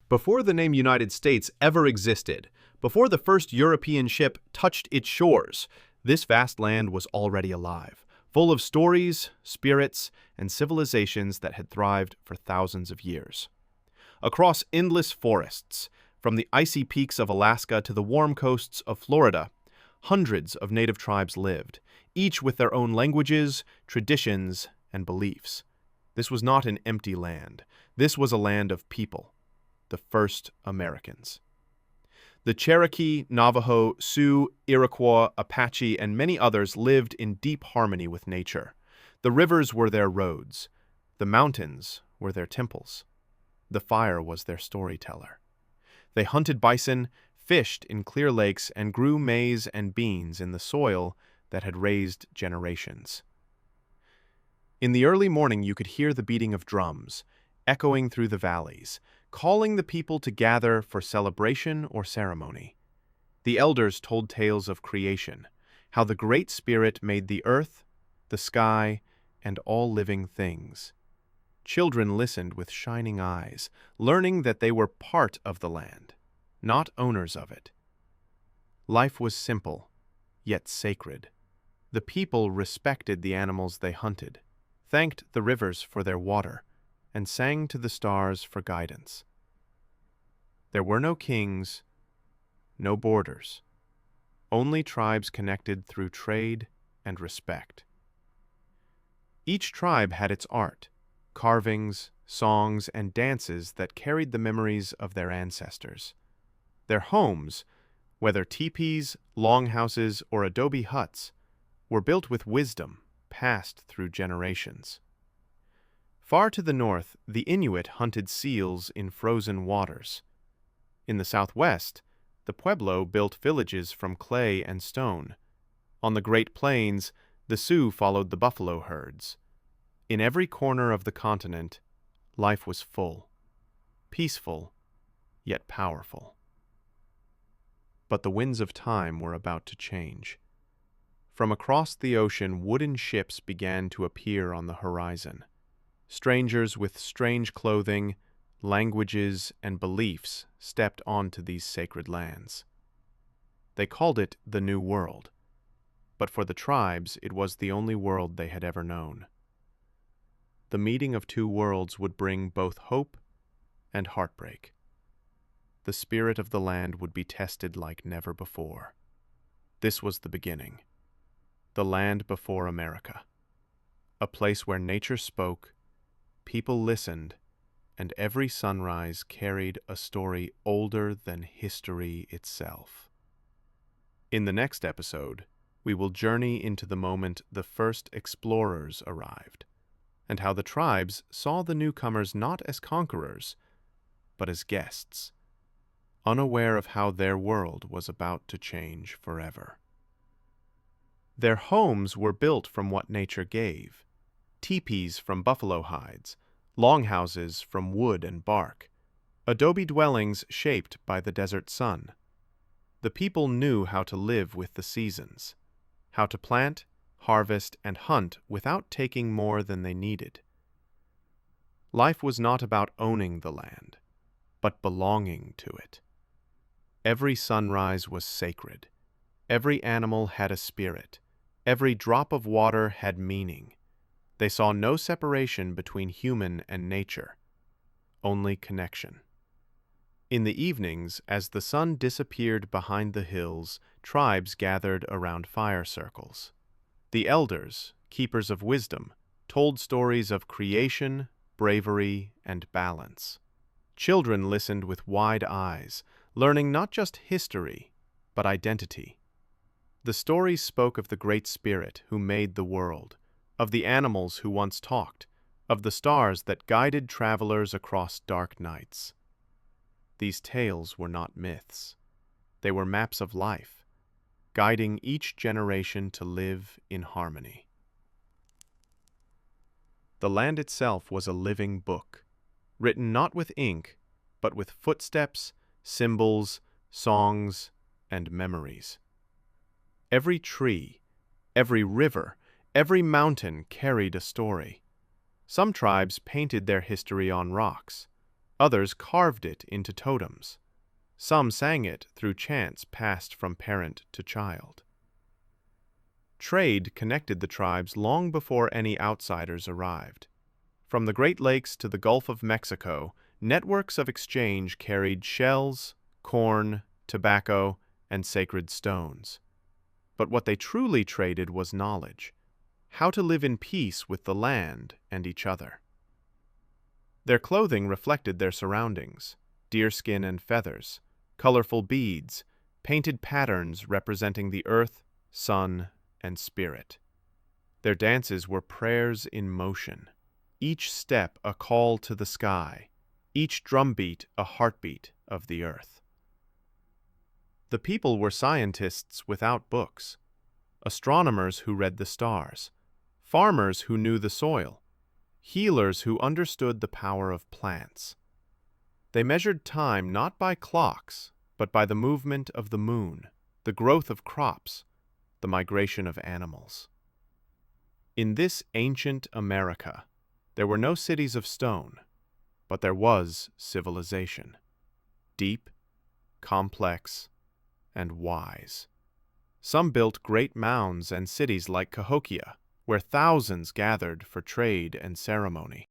Before the name United States ever existed, before the first European ship touched its shores, this vast land was already alive, full of stories, spirits, and civilizations that had thrived for thousands of years. Across endless forests, from the icy peaks of Alaska to the warm coasts of Florida, hundreds of native tribes lived, each with their own languages, traditions, and beliefs. This was not an empty land. This was a land of people, the first Americans. The Cherokee, Navajo, Sioux, Iroquois, Apache, and many others lived in deep harmony with nature. The rivers were their roads. The mountains were their temples. The fire was their storyteller. They hunted bison, fished in clear lakes, and grew maize and beans in the soil that had raised generations. In the early morning you could hear the beating of drums, echoing through the valleys, calling the people to gather for celebration or ceremony. The elders told tales of creation, how the Great Spirit made the earth, the sky, and all living things. Children listened with shining eyes, learning that they were part of the land, not owners of it. Life was simple, yet sacred. The people respected the animals they hunted, thanked the rivers for their water, and sang to the stars for guidance. There were no kings, no borders, only tribes connected through trade and respect. Each tribe had its art, carvings, songs, and dances that carried the memories of their ancestors. Their homes, whether teepees, longhouses, or adobe huts, were built with wisdom passed through generations. Far to the north, the Inuit hunted seals in frozen waters. In the southwest, the Pueblo built villages from clay and stone. On the Great Plains, the Sioux followed the buffalo herds. In every corner of the continent, life was full, peaceful, yet powerful. But the winds of time were about to change. From across the ocean, wooden ships began to appear on the horizon. Strangers with strange clothing, languages, and beliefs stepped onto these sacred lands. They called it the New World, but for the tribes it was the only world they had ever known. The meeting of two worlds would bring both hope and heartbreak. The spirit of the land would be tested like never before. This was the beginning. The land before America. A place where nature spoke, people listened, and every sunrise carried a story older than history itself. In the next episode, we will journey into the moment the first explorers arrived, and how the tribes saw the newcomers not as conquerors, but as guests, unaware of how their world was about to change forever. Their homes were built from what nature gave: teepees from buffalo hides, longhouses from wood and bark, adobe dwellings shaped by the desert sun. The people knew how to live with the seasons, how to plant, harvest, and hunt without taking more than they needed. Life was not about owning the land, but belonging to it. Every sunrise was sacred. Every animal had a spirit. Every drop of water had meaning. They saw no separation between human and nature, only connection. In the evenings, as the sun disappeared behind the hills, tribes gathered around fire circles. The elders, keepers of wisdom, told stories of creation, bravery, and balance. Children listened with wide eyes, learning not just history, but identity. The stories spoke of the Great Spirit who made the world, of the animals who once talked, of the stars that guided travelers across dark nights. These tales were not myths. They were maps of life, guiding each generation to live in harmony. The land itself was a living book, written not with ink, but with footsteps, symbols, songs, and memories. Every tree, every river, every mountain carried a story. Some tribes painted their history on rocks, Others carved it into totems. Some sang it through chants passed from parent to child. Trade connected the tribes long before any outsiders arrived. From the Great Lakes to the Gulf of Mexico, networks of exchange carried shells, corn, tobacco, and sacred stones. But what they truly traded was knowledge, how to live in peace with the land and each other. Their clothing reflected their surroundings: deerskin and feathers, colorful beads, painted patterns representing the earth, sun, and spirit. Their dances were prayers in motion, each step a call to the sky, each drumbeat a heartbeat of the earth. The people were scientists without books, astronomers who read the stars, farmers who knew the soil, healers who understood the power of plants. They measured time not by clocks, but by the movement of the moon, the growth of crops, the migration of animals. In this ancient America, there were no cities of stone, but there was civilization, deep, complex, and wise. Some built great mounds and cities like Cahokia, where thousands gathered for trade and ceremony.